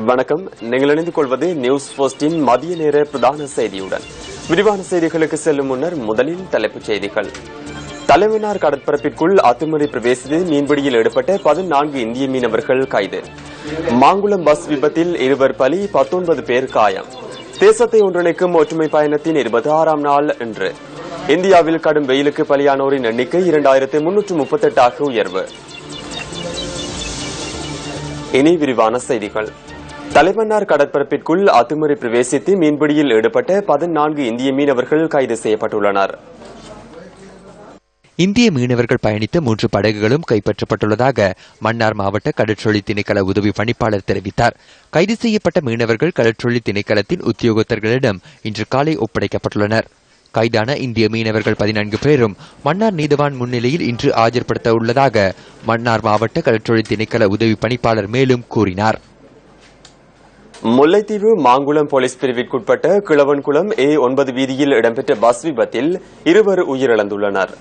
வணக்கம். நீங்கள் இணைந்து கொள்வது நியூஸ் போஸ்டின் மதிய நேர பிரதான செய்தியுடன். விரிவான செய்திகளுக்கு செல்லும் முன்னர் முதலில் தலைப்புச் செய்திகள். தலைமன்னார் கடற்பரப்பிற்குள் அத்துமீறி பிரவேசித்து மீன்பிடியில் ஈடுபட்ட 14 இந்திய மீனவர்கள் கைது. மாங்குளம் பஸ் விபத்தில் 2 பலி, 19 பேர் காயம். தேசத்தை ஒன்றிணைக்கும் ஒற்றுமை பயணத்தின் 26ஆம் நாள் இன்று. இந்தியாவில் கடும் வெயிலுக்கு பலியானோரின் எண்ணிக்கை 2338 உயர்வு. இனி விரிவான செய்திகள். தலைமன்னார் கடற்பரப்பிற்குள் அத்துமீறி பிரவேசித்து மீன்பிடியில் ஈடுபட்ட 14 இந்திய மீனவர்கள் கைது செய்யப்பட்டுள்ளனர். இந்திய மீனவர்கள் பயணித்த 3 படகுகளும் கைப்பற்றப்பட்டுள்ளதாக மன்னார் மாவட்ட கடற்றொழில் திணைக்கள உதவி பணிப்பாளர் தெரிவித்தார். கைது செய்யப்பட்ட மீனவர்கள் கடற்றொழில் திணைக்களத்தின் உத்தியோகத்தர்களிடம் இன்று காலை ஒப்படைக்கப்பட்டுள்ளனர். கைதான இந்திய மீனவர்கள் 14 பேரும் மன்னார் நீதவான் முன்னிலையில் இன்று ஆஜர்படுத்த உள்ளதாக மன்னார் மாவட்ட கடற்றொழில் திணைக்கள உதவி பணிப்பாளர் மேலும் கூறினார். முல்லைத்தீவு மாங்குளம் போலீஸ் பிரிவிற்குட்பட்ட கிழவன்குளம் A9 வீதியில் இடம்பெற்ற பஸ் விபத்தில் 2 உயிரிழந்துள்ளனர்.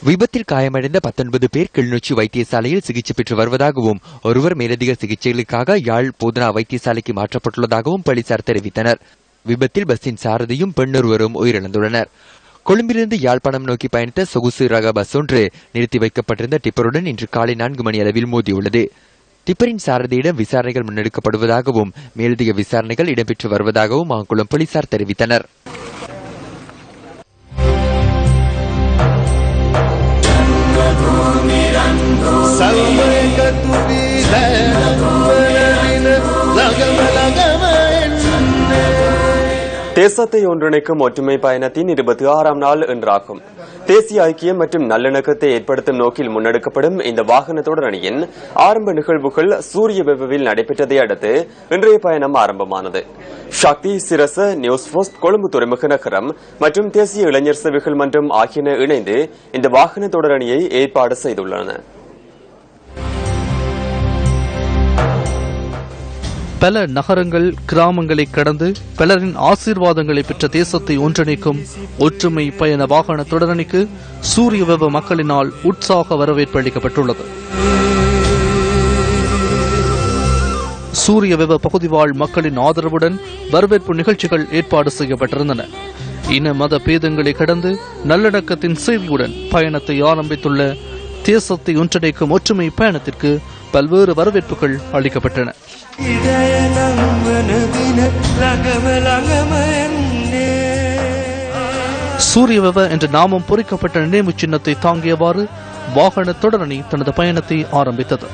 விபத்தில் காயமடைந்த 19 பேர் கிளிநொச்சி வைத்தியசாலையில் சிகிச்சை பெற்று வருவதாகவும் ஒருவர் மேலதிக சிகிச்சைகளுக்காக யாழ் போதனா வைத்தியசாலைக்கு மாற்றப்பட்டுள்ளதாகவும் போலீசார் தெரிவித்தனர். விபத்தில் பஸ்ஸின் சாரதியும் பெண்ணொருவரும் உயிரிழந்துள்ளனர். கொழும்பிலிருந்து யாழ்ப்பாணம் நோக்கி பயணித்த சொகுசு ரக பஸ் ஒன்று நிறுத்தி வைக்கப்பட்டிருந்த டிப்பருடன் இன்று காலை 4 மணி அளவில் மோதியுள்ளது. டிப்பரின் சாரதியிடம் விசாரணைகள் முன்னெடுக்கப்படுவதாகவும் மேலதிக விசாரணைகள் இடம்பெற்று வருவதாகவும் மாங்குளம் போலீசார் தெரிவித்தனர். தேசத்தை ஒன்றிணைக்கும் ஒற்றுமை பயணத்தின் 26ஆம் நாள் இன்றாகும். தேசிய ஐக்கியம் மற்றும் நல்லிணக்கத்தை ஏற்படுத்தும் நோக்கில் முன்னெடுக்கப்படும் இந்த வாகன தொடரணியின் ஆரம்ப நிகழ்வுகள் சூரிய வெப்பவில் நடைபெற்றதை அடுத்து இன்றைய பயணம் ஆரம்பமானது. சக்தி, சிரச, நியூஸ் போஸ்ட், கொழும்பு துறைமுக நகரம் மற்றும் தேசிய இளைஞர் சேவைகள் மன்றம் ஆகியன இணைந்து இந்த வாகன தொடரணியை ஏற்பாடு செய்துள்ளன. பல நகரங்கள், கிராமங்களை கடந்து பலரின் ஆசீர்வாதங்களை பெற்ற தேசத்தை ஒன்றிணைக்கும் ஒற்றுமை பயண வாகன தொடரணிக்கு சூரிய வெப்ப மக்களினால் உற்சாக வரவேற்பு அளிக்கப்பட்டுள்ளது. சூரிய வெப்ப பகுதி வாழ் மக்களின் ஆதரவுடன் வரவேற்பு நிகழ்ச்சிகள் ஏற்பாடு செய்யப்பட்டிருந்தன. இன மத பேதங்களை கடந்து நல்லிணக்கத்தின் செய்தியுடன் பயணத்தை ஆரம்பித்துள்ள தேசத்தை ஒன்றிணைக்கும் ஒற்றுமை பயணத்திற்கு பல்வேறு வரவேற்புகள் அளிக்கப்பட்டன. சூரிய வெப்ப என்ற நாமம் பொறிக்கப்பட்ட நினைவு சின்னத்தை தாங்கியவாறு வாகன தொடரணி தனது பயணத்தை ஆரம்பித்தது.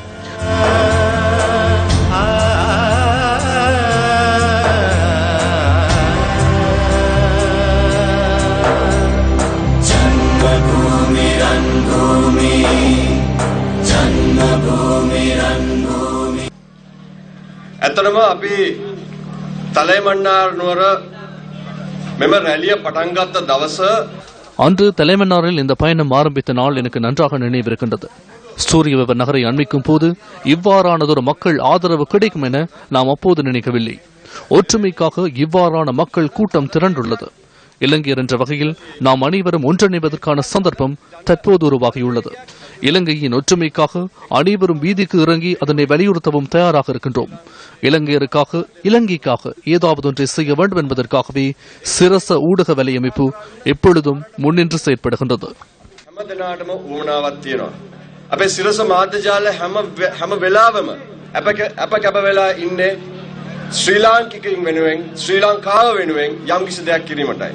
ඇත්තටම අපි தலைமன்னார் නුවර මෙම රැලිය පටන් ගත්ත දවස அன்று தலைமன்னாரில் இந்த பயணம் ஆரம்பித்த நாள் எனக்கு நன்றாக நினைவிருக்கின்றது. சூரிய வெப்ப நகரை அண்மிக்கும் போது இவ்வாறானதொரு மக்கள் ஆதரவு கிடைக்கும் என நாம் அப்போது நினைக்கவில்லை. ஒற்றுமைக்காக இவ்வாறான மக்கள் கூட்டம் திரண்டுள்ளது. இலங்கையர் என்ற வகையில் நாம் அனைவரும் ஒன்றிணைவதற்கான சந்தர்ப்பம் தற்போது உருவாகியுள்ளது. இலங்கையின் ஒற்றுமைக்காக அனைவரும் வீதிக்கு இறங்கி அதனை வலியுறுத்தவும் தயாராக இருக்கின்றோம். இலங்கையருக்காக, இலங்கைக்காக ஏதாவது ஒன்றை செய்ய வேண்டும் என்பதற்காகவே சிரச ஊடக வலையமைப்பு எப்பொழுதும் முன்னின்று செயற்படுகின்றது. අපේ සිරස මාධ්‍යජාල හැම වෙලාවම අප කැප වෙලා ඉන්නේ ශ්‍රී ලාංකිකයින් වෙනුවෙන්, ශ්‍රී ලංකාව වෙනුවෙන් යම්කිසි දෙයක් කිරීමටයි.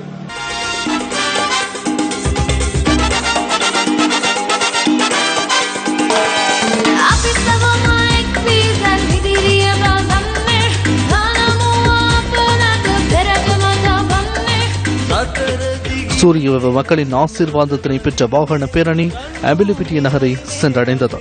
சூரிய வெப்ப மக்களின் ஆசீர்வாதத்தினை பெற்ற வாகன பேரணி அபிலிபிட்டிய நகரை சென்றடைந்தது.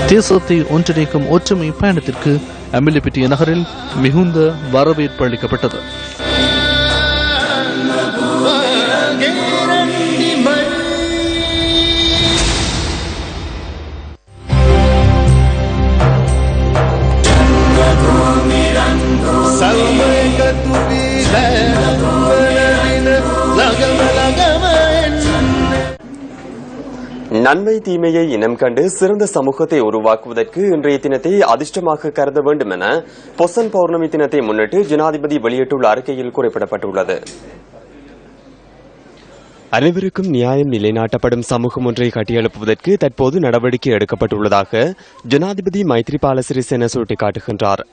தேசத்தை ஒன்றிணைக்கும் ஒற்றுமை பயணத்திற்கு அமிலிபிட்டிய நகரில் மிகுந்த வரவேற்பு அளிக்கப்பட்டது. நன்மை தீமையை இனம் கண்டு சிறந்த சமூகத்தை உருவாக்குவதற்கு இன்றைய தினத்தை அதிர்ஷ்டமாக கருத வேண்டும் என பொசன் பௌர்ணமி தினத்தை முன்னிட்டு ஜனாதிபதி வெளியிட்டுள்ள அறிக்கையில் குறிப்பிடப்பட்டுள்ளது. அனைவருக்கும் நியாயம் நிலைநாட்டப்படும் சமூகம் ஒன்றை கட்டியெழுப்புவதற்கு தற்போது நடவடிக்கை எடுக்கப்பட்டுள்ளதாக ஜனாதிபதி மைத்ரிபால சிறிசேன சுட்டிக்காட்டுகின்றார்.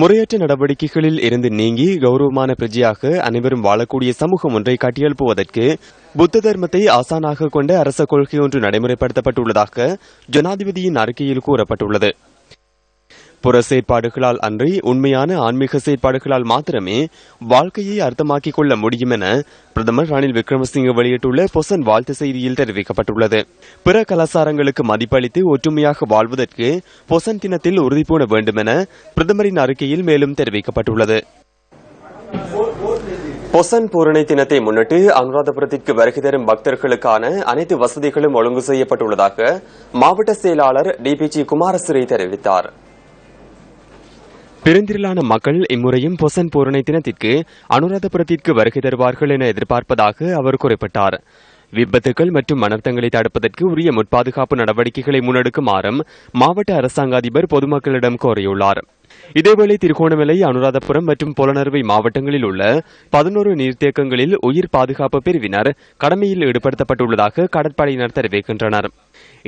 முறையற்ற நடவடிக்கைகளில் இருந்து நீங்கி கௌரவமான பிரஜையாக அனைவரும் வாழக்கூடிய சமூகம் ஒன்றை கட்டியெழுப்புவதற்கு புத்த தர்மத்தை ஆசானாக கொண்ட அரச கொள்கை ஒன்று நடைமுறைப்படுத்தப்பட்டுள்ளதாக ஜனாதிபதியின் அறிக்கையில் கூறப்பட்டுள்ளது. புற செயற்பாடுகளால் அன்றி உண்மையான ஆன்மீக செயற்பாடுகளால் மாத்திரமே வாழ்க்கையை அர்த்தமாக்கிக் கொள்ள முடியும் என பிரதமர் ரணில் விக்ரமசிங்க வெளியிட்டுள்ள பொசன் வாழ்த்து செய்தியில் தெரிவிக்கப்பட்டுள்ளது. பிற கலாச்சாரங்களுக்கு மதிப்பளித்து ஒற்றுமையாக வாழ்வதற்கு பொசன் தினத்தில் உறுதிபூண வேண்டும் என பிரதமரின் அறிக்கையில் மேலும் தெரிவிக்கப்பட்டுள்ளது. பொசன் பூரணை தினத்தை முன்னிட்டு அனுராதபுரத்திற்கு வருகை தரும் பக்தர்களுக்கான அனைத்து வசதிகளும் ஒழுங்கு செய்யப்பட்டுள்ளதாக மாவட்ட செயலாளர் டிபிஜி குமாரசிறி தெரிவித்தார். பெருந்திரளான மக்கள் இம்முறையும் பொசன் பூரணை தினத்திற்கு அனுராதபுரத்திற்கு வருகை தருவார்கள் என எதிர்பார்ப்பதாக அவர் குறிப்பிட்டார். விபத்துகள் மற்றும் அனர்த்தங்களை தடுப்பதற்கு உரிய முற்பாதுகாப்பு நடவடிக்கைகளை முன்னெடுக்குமாறும் மாவட்ட அரசாங்க அதிபர் பொதுமக்களிடம் கோரியுள்ளார். இதேவேளை திருகோணமலை, அனுராதபுரம் மற்றும் புலனறுவை மாவட்டங்களில் உள்ள 11 நீர்த்தேக்கங்களில் உயிர் பாதுகாப்பு பிரிவினர் கடமையில் ஈடுபடுத்தப்பட்டுள்ளதாக கடற்படையினர் தெரிவிக்கின்றனர்.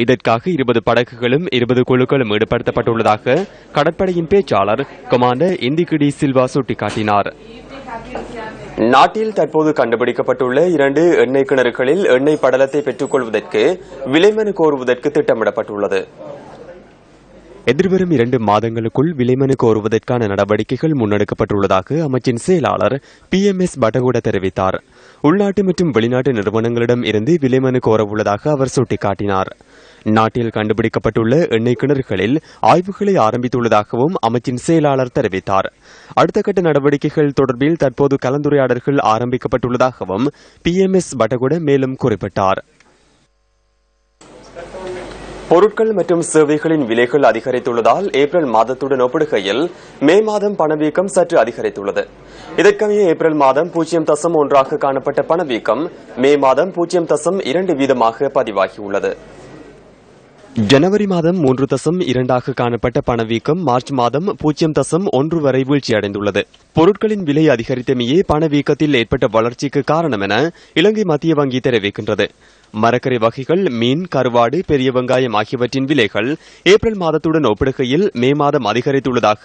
இதற்காக 20 படகுகளும் 20 குழுக்களும் ஈடுபடுத்தப்பட்டுள்ளதாக கடற்படையின் பேச்சாளர் கமாண்டர் இந்திகிடி சில்வா சுட்டிக்காட்டினார். நாட்டில் தற்போது கண்டுபிடிக்கப்பட்டுள்ள 2 எண்ணெய் கிணறுகளில் எண்ணெய் படலத்தை பெற்றுக் கொள்வதற்கு விலைமனு கோருவதற்கு திட்டமிடப்பட்டுள்ளது. எதிர்வரும் 2 மாதங்களுக்குள் விலைமனு கோருவதற்கான நடவடிக்கைகள் முன்னெடுக்கப்பட்டுள்ளதாக அமைச்சின் செயலாளர் PMS பட்டகுட தெரிவித்தார். உள்நாட்டு மற்றும் வெளிநாட்டு நிறுவனங்களிடம் இருந்து விலைமனு கோரவுள்ளதாக அவர் சுட்டிக்காட்டினார். நாட்டில் கண்டுபிடிக்கப்பட்டுள்ள எண்ணெய் கிணறுகளில் ஆய்வுகளை ஆரம்பித்துள்ளதாகவும் அமைச்சின் செயலாளர் தெரிவித்தார். அடுத்த கட்ட நடவடிக்கைகள் தொடர்பில் தற்போது கலந்துரையாடல்கள் ஆரம்பிக்கப்பட்டுள்ளதாகவும் PMS பட்டகுட மேலும் குறிப்பிட்டார். பொருட்கள் மற்றும் சேவைகளின் விலைகள் அதிகரித்துள்ளதால் ஏப்ரல் மாதத்துடன் ஒப்பிடுகையில் மே மாதம் பணவீக்கம் சற்று அதிகரித்துள்ளது. இதற்கமைய ஏப்ரல் மாதம் 0.1 காணப்பட்ட பணவீக்கம் மே மாதம் 0.2% பதிவாகியுள்ளது. ஜனவரி மாதம் 3.2 காணப்பட்ட பணவீக்கம் மார்ச் மாதம் 0.1 வரை வீழ்ச்சியடைந்துள்ளது. பொருட்களின் விலை அதிகரித்தமையே பணவீக்கத்தில் ஏற்பட்ட வளர்ச்சிக்கு காரணம் என இலங்கை மத்திய வங்கி தெரிவிக்கின்றது. மரக்கரை வகைகள், மீன், கருவாடு, பெரிய வெங்காயம் ஆகியவற்றின் விலைகள் ஏப்ரல் மாதத்துடன் ஒப்பிடுகையில் மே மாதம் அதிகரித்துள்ளதாக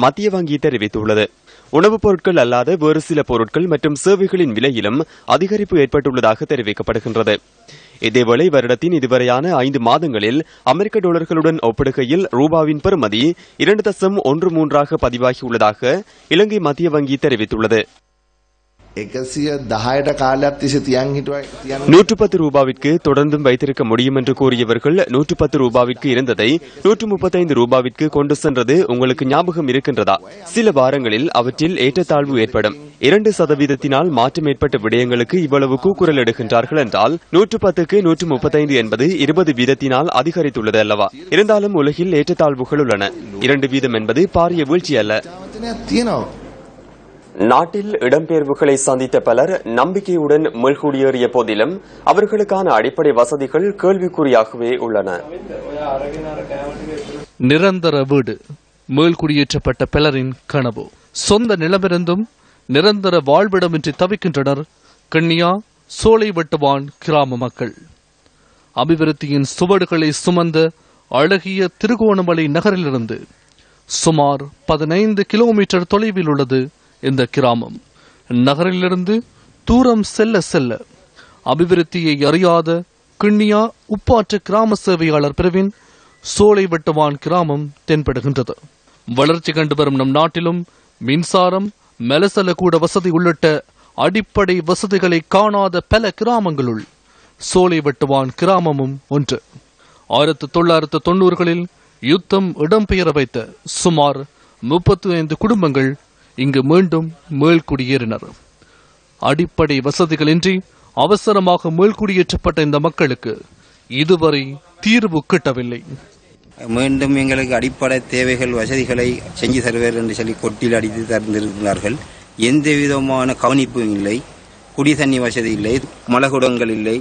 மத்திய வங்கி தெரிவித்துள்ளது. உணவுப் பொருட்கள் அல்லாத வேறு சில பொருட்கள் மற்றும் சேவைகளின் விலையிலும் அதிகரிப்பு ஏற்பட்டுள்ளதாக தெரிவிக்கப்படுகின்றது. இதேவேளை வருடத்தின் இதுவரையான 5 மாதங்களில் அமெரிக்க டாலர்களுடன் ஒப்பிடுகையில் ரூபாவின் பெறுமதி 2.13 பதிவாகியுள்ளதாக இலங்கை மத்திய வங்கி தெரிவித்துள்ளது. 110 ரூபாவிற்கு தொடர்ந்தும் வைத்திருக்க முடியும் என்று கூறியவர்கள் 110 ரூபாவிற்கு இருந்ததை 135 ரூபாவிற்கு கொண்டு சென்றது உங்களுக்கு ஞாபகம் இருக்கின்றதா? சில வாரங்களில் அவற்றில் ஏற்றத்தாழ்வு ஏற்படும். 2% மாற்றம் ஏற்பட்ட விடயங்களுக்கு இவ்வளவு கூக்குரல் எடுக்கின்றார்கள் என்றால் 110க்கு 135 என்பது 20% அதிகரித்துள்ளது அல்லவா? இருந்தாலும் உலகில் ஏற்றத்தாழ்வுகள் உள்ளன. 2% என்பது பாரிய வீழ்ச்சி அல்ல. நாட்டில் இடம்பெயர்வுகளை சந்தித்த பலர் நம்பிக்கையுடன் மீள்குடியேறிய போதிலும் அவர்களுக்கான அடிப்படை வசதிகள் கேள்விக்குறியாகவே உள்ளன. நிரந்தர வீடு மீள்குடியேற்றப்பட்ட பலரின் கனவு. சொந்த நிலமிருந்தும் நிரந்தர வாழ்விடமின்றி தவிக்கின்றனர் கண்ணியா சோலைவட்டுவான் கிராம மக்கள். அபிவிருத்தியின் சுவடுகளை சுமந்த அழகிய திருகோணமலை நகரிலிருந்து சுமார் 15 கிலோமீட்டர் தொலைவில் உள்ளது இந்த கிராமம். நகரிலிருந்து தூரம் செல்ல செல்ல அபிவிருத்தியை அறியாத கிண்ணியா உப்பாற்று கிராம சேவையாளர் பிரிவின் சோலைவட்டுவான் கிராமம் தென்படுகின்றது. வளர்ச்சி கண்டு வரும் நம் நாட்டிலும் மின்சாரம், மெலசல கூட வசதி உள்ளிட்ட அடிப்படை வசதிகளை காணாத பல கிராமங்களுள் சோலைவட்டுவான் கிராமமும் ஒன்று. 1990களில் யுத்தம் இடம்பெயர வைத்த சுமார் 35 குடும்பங்கள் இங்கு மீண்டும் மீள்குடியேறினர். அடிப்படை வசதிகளின்றி அவசரமாக மீள்குடியேற்றப்பட்ட இந்த மக்களுக்கு இதுவரை தீர்வு கிட்டவில்லை. மீண்டும் எங்களுக்கு அடிப்படை தேவைகள் வசதிகளை செஞ்சு தருவார் என்று சொல்லி கொட்டில் அடித்து தந்திருக்கிறார்கள். எந்த விதமான கவனிப்பும் இல்லை. குடி தண்ணி வசதி இல்லை, மலகுடங்கள் இல்லை.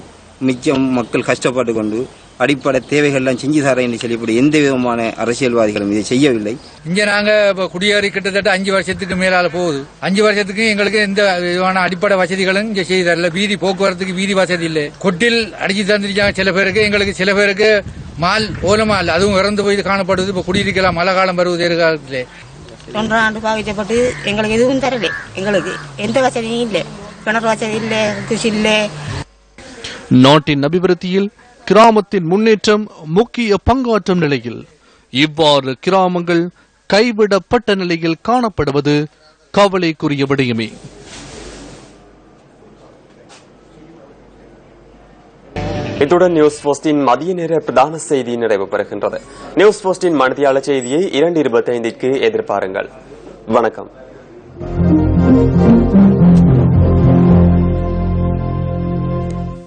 மிச்சம் மக்கள் கஷ்டப்பட்டு கொண்டு அடிப்படை தேவைகள்லாம் செஞ்சு தர என்று சொல்லி எந்த விதமான அரசியல்வாதிகளும் இதை செய்யவில்லை. இங்க நாங்க குடியேறி கிட்டத்தட்ட 5 வருஷத்துக்கு மேலால போகுது. 5 வருஷத்துக்கு எங்களுக்கு எந்த விதமான அடிப்படை வசதிகளும் இங்க செய்து தரல. வீதி போக்குவரத்துக்கு வீதி வசதி இல்லை. கொட்டில் அடிச்சு தந்துருச்சாங்க சில பேருக்கு. எங்களுக்கு சில பேருக்கு மால் ஓலமால் அதுவும் இறந்து போய் காணப்படுது. இப்ப குடியிருக்கலாம் மழை காலம் வருவது எதிர்காலத்திலே. 1 ஆண்டு பாவிக்கப்பட்டு எங்களுக்கு எதுவும் தரல. எங்களுக்கு எந்த வசதியும் இல்லை. கிணறு வசதி இல்லை, கிருஷி இல்லை. நாட்டின் அபிவிருத்தியில் கிராமத்தின் முன்னேற்றம் முக்கிய பங்காற்றும் நிலையில் இவ்வாறு கிராமங்கள் கைவிடப்பட்ட நிலையில் காணப்படுவது கவலைக்குரிய விடயமே. இத்துடன் நியூஸ் போஸ்டின் மதிய நேர பிரதான செய்தி நிறைவு பெறுகின்றது. நியூஸ் போஸ்டின் மணித்தியாளர் செய்தியை 2:25க்கு எதிர்பாருங்கள். வணக்கம்.